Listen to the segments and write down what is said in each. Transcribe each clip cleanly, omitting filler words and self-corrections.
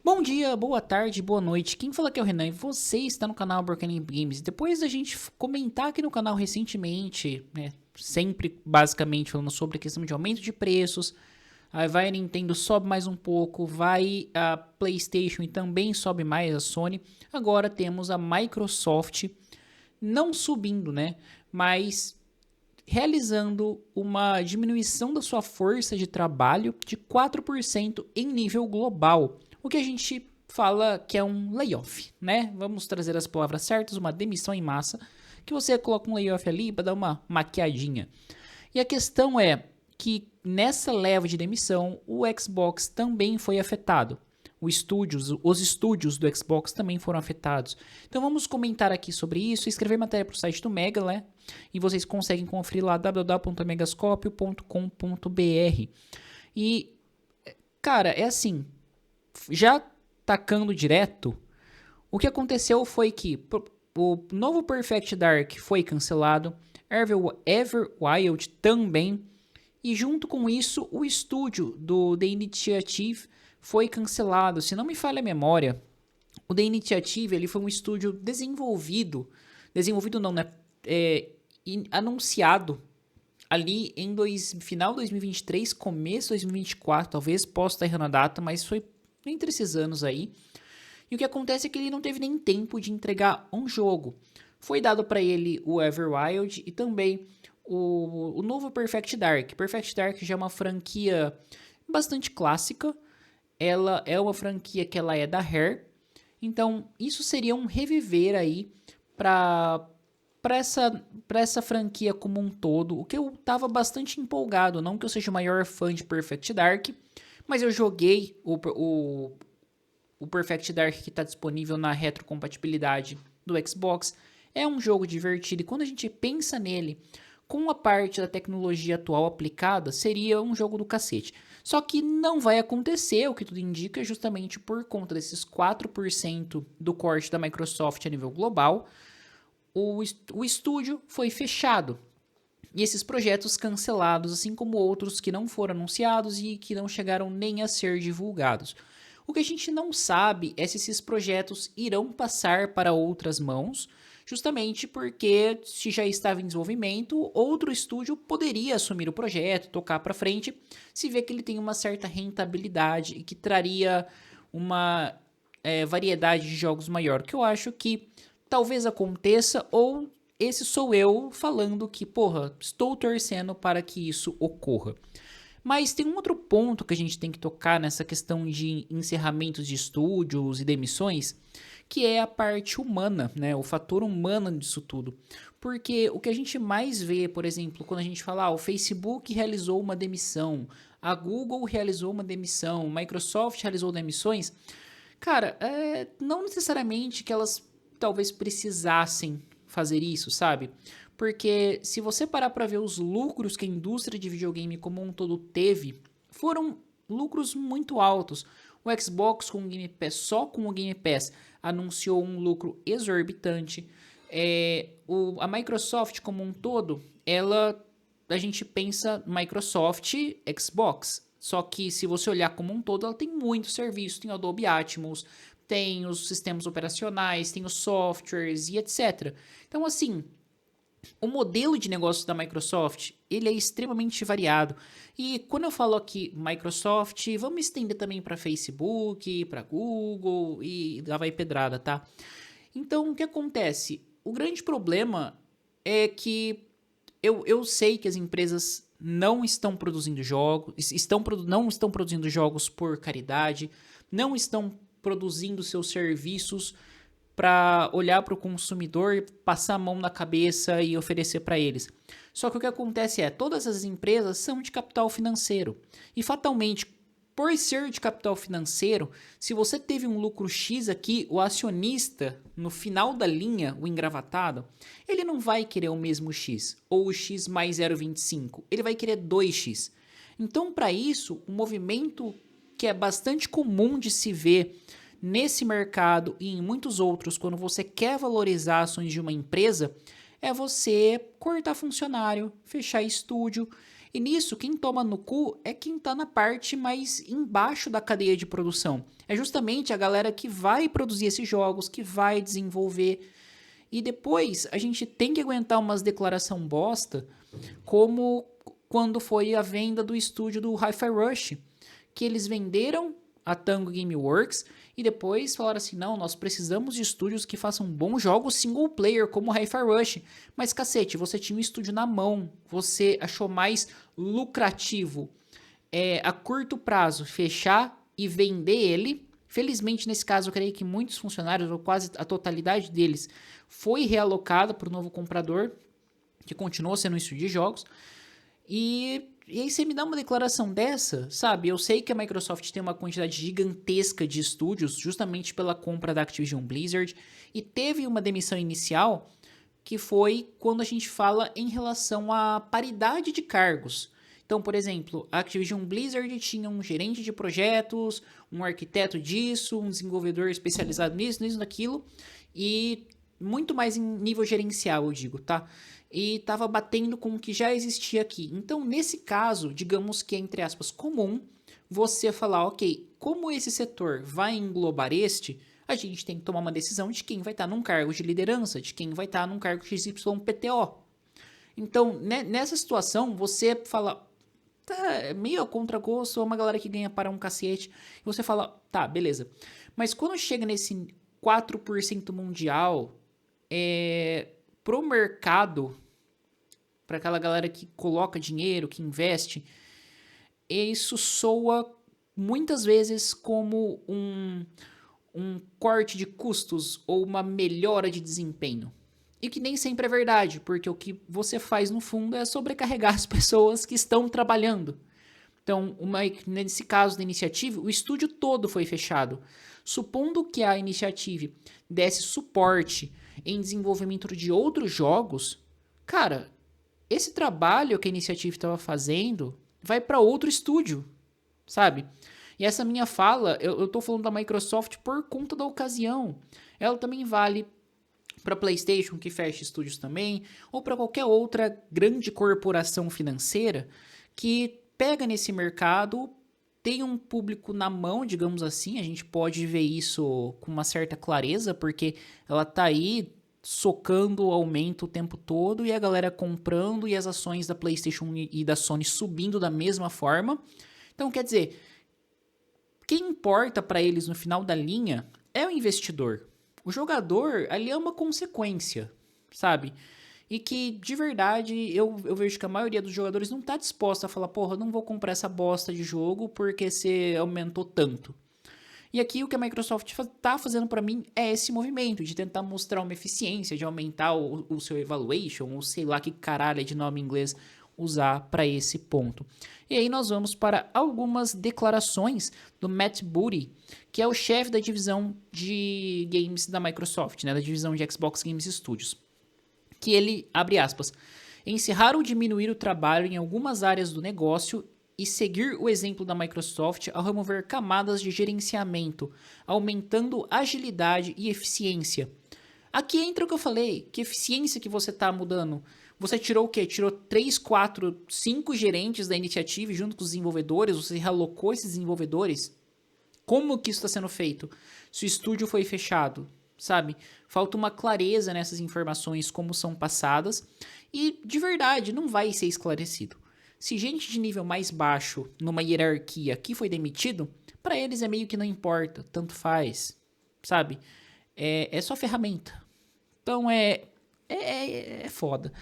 Bom dia, boa tarde, boa noite. Quem fala aqui é o Renan e você está no canal Broken Games. Depois da gente comentar aqui no canal recentemente, né, sempre basicamente falando sobre a questão de aumento de preços, aí vai a Nintendo sobe mais um pouco, vai a PlayStation e também sobe mais a Sony. Agora temos a Microsoft não subindo, né, mas realizando uma diminuição da sua força de trabalho de 4% em nível global. O que a gente fala que é um layoff, né? Vamos trazer as palavras certas, uma demissão em massa, que você coloca um layoff ali para dar uma maquiadinha. E a questão é que nessa leva de demissão, o Xbox também foi afetado. Os estúdios do Xbox também foram afetados. Então vamos comentar aqui sobre isso, escrever matéria para o site do Mega, né? E vocês conseguem conferir lá www.megascopio.com.br. E, cara, é assim, já tacando direto, o que aconteceu foi que o novo Perfect Dark foi cancelado, Everwild também, e junto com isso, o estúdio do The Initiative foi cancelado. Se não me falha a memória, o The Initiative ele foi um estúdio desenvolvido não, né? Anunciado ali em final de 2023, começo de 2024, talvez possa estar errando a data, mas foi entre esses anos aí. E o que acontece é que ele não teve nem tempo de entregar um jogo. Foi dado para ele o Everwild e também o novo Perfect Dark. Perfect Dark já é uma franquia bastante clássica. Ela é uma franquia que ela é da Rare. Então, isso seria um reviver aí para essa franquia como um todo, o que eu tava bastante empolgado. Não que eu seja o maior fã de Perfect Dark, mas eu joguei o Perfect Dark que está disponível na retrocompatibilidade do Xbox. É um jogo divertido e quando a gente pensa nele com a parte da tecnologia atual aplicada, seria um jogo do cacete. Só que não vai acontecer, o que tudo indica, justamente por conta desses 4% do corte da Microsoft a nível global. O estúdio foi fechado. E esses projetos cancelados, assim como outros que não foram anunciados e que não chegaram nem a ser divulgados. O que a gente não sabe é se esses projetos irão passar para outras mãos, justamente porque se já estava em desenvolvimento, outro estúdio poderia assumir o projeto, tocar para frente, se vê que ele tem uma certa rentabilidade e que traria uma variedade de jogos maior, que eu acho que talvez aconteça, ou esse sou eu falando que, porra, estou torcendo para que isso ocorra. Mas tem um outro ponto que a gente tem que tocar nessa questão de encerramentos de estúdios e demissões, que é a parte humana, né? O fator humano disso tudo. Porque o que a gente mais vê, por exemplo, quando a gente fala, o Facebook realizou uma demissão, a Google realizou uma demissão, Microsoft realizou demissões, cara, não necessariamente que elas talvez precisassem fazer isso, sabe? Porque se você parar para ver os lucros que a indústria de videogame como um todo teve, foram lucros muito altos. O Xbox com o Game Pass, só com o Game Pass, anunciou um lucro exorbitante. A Microsoft como um todo, a gente pensa Microsoft, Xbox. Só que se você olhar como um todo, ela tem muito serviço, tem o Adobe Atmos, tem os sistemas operacionais, tem os softwares e etc. Então, assim, o modelo de negócio da Microsoft, ele é extremamente variado. E quando eu falo aqui Microsoft, vamos estender também para Facebook, para Google e lá vai pedrada, tá? Então, o que acontece? O grande problema é que eu sei que as empresas não estão produzindo jogos, não estão produzindo jogos por caridade, não estão produzindo seus serviços para olhar para o consumidor, passar a mão na cabeça e oferecer para eles. Só que o que acontece é, todas as empresas são de capital financeiro. E fatalmente, por ser de capital financeiro, se você teve um lucro X aqui, o acionista, no final da linha, o engravatado, ele não vai querer o mesmo X, ou o X mais 0,25, ele vai querer 2X. Então, para isso, um movimento que é bastante comum de se ver nesse mercado e em muitos outros, quando você quer valorizar ações de uma empresa, é você cortar funcionário, fechar estúdio E nisso, quem toma no cu é quem tá na parte mais embaixo da cadeia de produção. É justamente a galera que vai produzir esses jogos, que vai desenvolver. E depois a gente tem que aguentar umas declaração bosta, como quando foi a venda do estúdio do Hi-Fi Rush, que eles venderam a Tango Gameworks e depois falaram assim, não, nós precisamos de estúdios que façam bons jogos single player, como o Hi-Fi Rush. Mas cacete, você tinha um estúdio na mão, você achou mais lucrativo a curto prazo fechar e vender ele. Felizmente, nesse caso, eu creio que muitos funcionários, ou quase a totalidade deles, foi realocada para o novo comprador, que continuou sendo um estúdio de jogos. E aí você me dá uma declaração dessa, sabe? Eu sei que a Microsoft tem uma quantidade gigantesca de estúdios, justamente pela compra da Activision Blizzard, e teve uma demissão inicial, que foi quando a gente fala em relação à paridade de cargos. Então, por exemplo, a Activision Blizzard tinha um gerente de projetos, um arquiteto disso, um desenvolvedor especializado nisso, naquilo, e muito mais em nível gerencial, eu digo, tá? E estava batendo com o que já existia aqui. Então, nesse caso, digamos que é, entre aspas, comum você falar, ok, como esse setor vai englobar este, a gente tem que tomar uma decisão de quem vai estar num cargo de liderança, de quem vai estar num cargo XYPTO. Então, nessa situação, você fala, tá, é meio a contragosto, é uma galera que ganha para um cacete, e você fala, tá, beleza. Mas quando chega nesse 4% mundial, pro mercado, para aquela galera que coloca dinheiro, que investe, isso soa muitas vezes como um corte de custos ou uma melhora de desempenho. E que nem sempre é verdade, porque o que você faz no fundo é sobrecarregar as pessoas que estão trabalhando. Então, nesse caso da Initiative, o estúdio todo foi fechado. Supondo que a Initiative desse suporte em desenvolvimento de outros jogos, cara, esse trabalho que a Initiative estava fazendo vai para outro estúdio, sabe? E essa minha fala, eu tô falando da Microsoft por conta da ocasião. Ela também vale para PlayStation, que fecha estúdios também, ou para qualquer outra grande corporação financeira que pega nesse mercado, tem um público na mão, digamos assim, a gente pode ver isso com uma certa clareza, porque ela tá aí socando o aumento o tempo todo e a galera comprando e as ações da PlayStation e da Sony subindo da mesma forma. Então, quer dizer, quem importa para eles no final da linha é o investidor. O jogador ali é uma consequência, sabe? E que, de verdade, eu vejo que a maioria dos jogadores não tá disposta a falar, porra, eu não vou comprar essa bosta de jogo porque você aumentou tanto. E aqui o que a Microsoft tá fazendo para mim é esse movimento de tentar mostrar uma eficiência, de aumentar o seu evaluation, ou sei lá que caralho de nome em inglês usar para esse ponto. E aí nós vamos para algumas declarações do Matt Booty, que é o chefe da divisão de games da Microsoft, né, da divisão de Xbox Games Studios. Que ele, abre aspas, encerrar ou diminuir o trabalho em algumas áreas do negócio e seguir o exemplo da Microsoft ao remover camadas de gerenciamento, aumentando agilidade e eficiência. Aqui entra o que eu falei, que eficiência que você está mudando. Você tirou o quê? Tirou 3, 4, 5 gerentes da iniciativa junto com os desenvolvedores, você realocou esses desenvolvedores? Como que isso está sendo feito? Se o estúdio foi fechado, sabe? Falta uma clareza nessas informações, como são passadas, e de verdade não vai ser esclarecido. Se gente de nível mais baixo, numa hierarquia, aqui foi demitido, para eles é meio que não importa, tanto faz, sabe? É só ferramenta. Então é foda.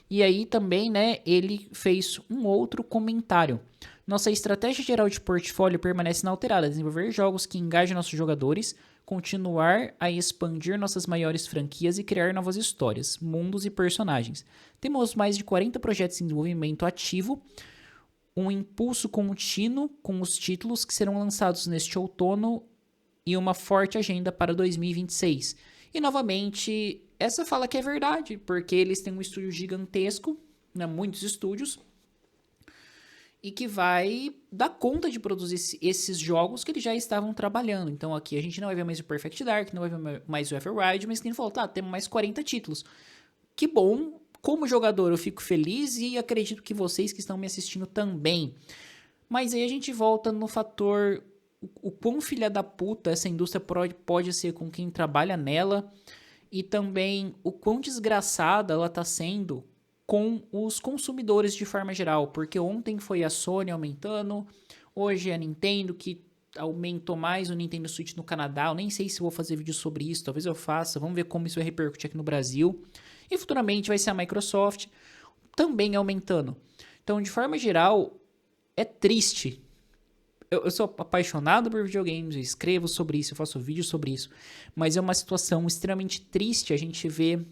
E aí também, né, ele fez um outro comentário. Nossa estratégia geral de portfólio permanece inalterada, desenvolver jogos que engajem nossos jogadores, continuar a expandir nossas maiores franquias e criar novas histórias, mundos e personagens. Temos mais de 40 projetos em desenvolvimento ativo, um impulso contínuo com os títulos que serão lançados neste outono e uma forte agenda para 2026. E novamente, essa fala que é verdade, porque eles têm um estúdio gigantesco, né, muitos estúdios, e que vai dar conta de produzir esses jogos que eles já estavam trabalhando. Então aqui a gente não vai ver mais o Perfect Dark, não vai ver mais o Everride, mas quem falou, tá, temos mais 40 títulos. Que bom Como jogador, eu fico feliz e acredito que vocês que estão me assistindo também. Mas aí a gente volta no fator o quão filha da puta essa indústria pode ser com quem trabalha nela e também o quão desgraçada ela está sendo com os consumidores de forma geral. Porque ontem foi a Sony aumentando, hoje é a Nintendo que aumentou mais o Nintendo Switch no Canadá. Eu nem sei se vou fazer vídeo sobre isso, talvez eu faça. Vamos ver como isso vai repercutir aqui no Brasil. E futuramente vai ser a Microsoft também aumentando. Então, de forma geral, é triste. Eu sou apaixonado por videogames, eu escrevo sobre isso, eu faço vídeos sobre isso. Mas é uma situação extremamente triste a gente ver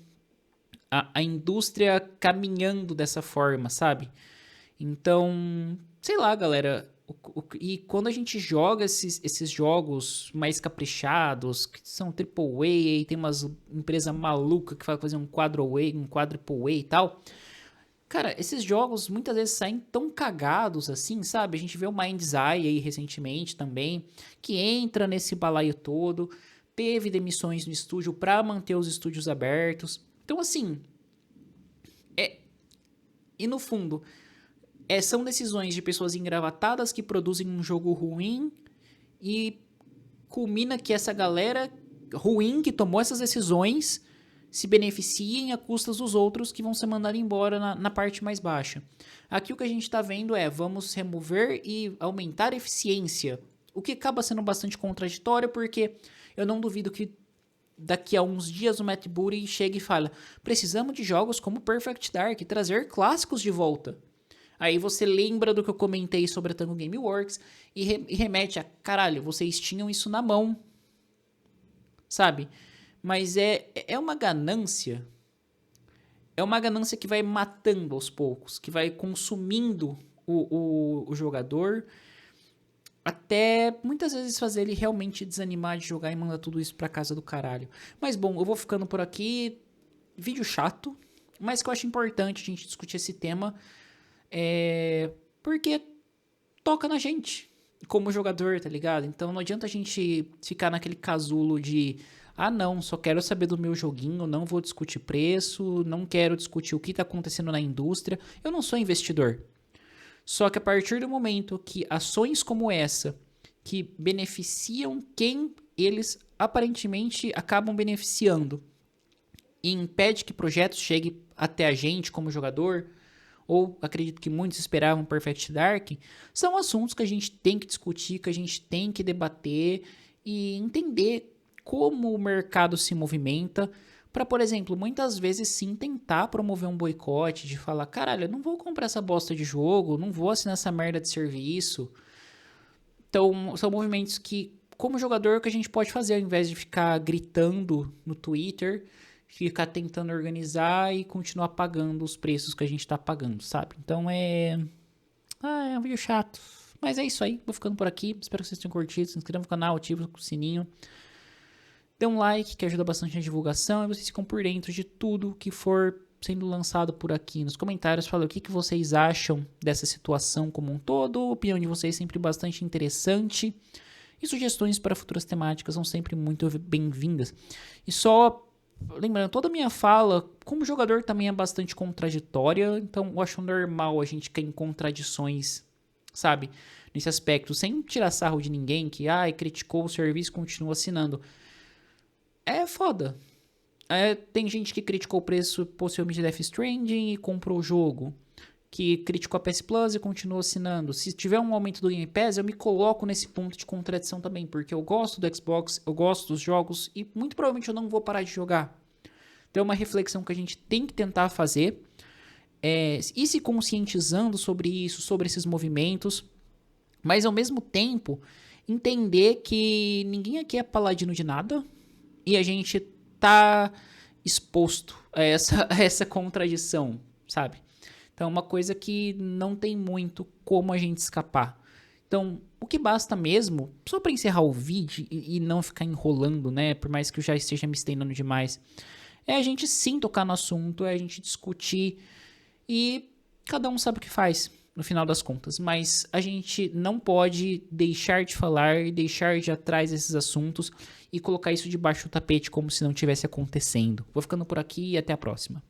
a indústria caminhando dessa forma, sabe? Então, sei lá, galera. E quando a gente joga esses jogos mais caprichados, que são AAA, tem umas empresas malucas que fazem um quadruple A e tal. Cara, esses jogos muitas vezes saem tão cagados assim, sabe? A gente vê o Mind's Eye aí recentemente também, que entra nesse balaio todo, teve demissões no estúdio para manter os estúdios abertos. Então, assim, e no fundo, são decisões de pessoas engravatadas que produzem um jogo ruim e culmina que essa galera ruim que tomou essas decisões se beneficiem a custas dos outros que vão ser mandados embora na parte mais baixa. Aqui o que a gente está vendo vamos remover e aumentar a eficiência, o que acaba sendo bastante contraditório, porque eu não duvido que daqui a uns dias o Matt Booty chega e fala: precisamos de jogos como Perfect Dark, trazer clássicos de volta. Aí você lembra do que eu comentei sobre a Tango Gameworks e remete a, caralho, vocês tinham isso na mão, sabe? Mas é uma ganância. É uma ganância que vai matando aos poucos, que vai consumindo o jogador, até muitas vezes fazer ele realmente desanimar de jogar e mandar tudo isso pra casa do caralho. Mas bom, eu vou ficando por aqui. Vídeo chato, mas que eu acho importante a gente discutir esse tema, porque toca na gente como jogador, tá ligado? Então não adianta a gente ficar naquele casulo de não, só quero saber do meu joguinho, não vou discutir preço, não quero discutir o que tá acontecendo na indústria. Eu não sou investidor. Só que a partir do momento que ações como essa, que beneficiam quem eles aparentemente acabam beneficiando, e impede que projetos cheguem até a gente como jogador, ou acredito que muitos esperavam Perfect Dark, são assuntos que a gente tem que discutir, que a gente tem que debater e entender como o mercado se movimenta para, por exemplo, muitas vezes sim tentar promover um boicote, de falar, caralho, eu não vou comprar essa bosta de jogo, não vou assinar essa merda de serviço. Então, são movimentos que, como jogador, que a gente pode fazer, ao invés de ficar gritando no Twitter, ficar tentando organizar e continuar pagando os preços que a gente tá pagando, sabe? Então é um vídeo chato. Mas é isso aí, vou ficando por aqui. Espero que vocês tenham curtido. Se inscrevam no canal, ativem o sininho. Dê um like, que ajuda bastante na divulgação. E vocês ficam por dentro de tudo que for sendo lançado por aqui. Nos comentários, fala o que vocês acham dessa situação como um todo. A opinião de vocês é sempre bastante interessante. E sugestões para futuras temáticas são sempre muito bem-vindas. E só lembrando, toda a minha fala, como jogador, também é bastante contraditória, então eu acho normal a gente cair em contradições, sabe? Nesse aspecto, sem tirar sarro de ninguém que, criticou o serviço e continua assinando. É foda. Tem gente que criticou o preço possivelmente de Death Stranding e comprou o jogo, que criticou a PS Plus e continua assinando. Se tiver um aumento do Game Pass, eu me coloco nesse ponto de contradição também, porque eu gosto do Xbox, eu gosto dos jogos e muito provavelmente eu não vou parar de jogar. Então é uma reflexão que a gente tem que tentar fazer, e se conscientizando sobre isso, sobre esses movimentos, mas ao mesmo tempo entender que ninguém aqui é paladino de nada e a gente tá exposto a essa contradição, sabe? Então é uma coisa que não tem muito como a gente escapar. Então, o que basta mesmo, só para encerrar o vídeo e não ficar enrolando, né? Por mais que eu já esteja me estendendo demais, é a gente sim tocar no assunto, é a gente discutir e cada um sabe o que faz, no final das contas. Mas a gente não pode deixar de falar e deixar de atrás desses assuntos e colocar isso debaixo do tapete como se não tivesse acontecendo. Vou ficando por aqui e até a próxima.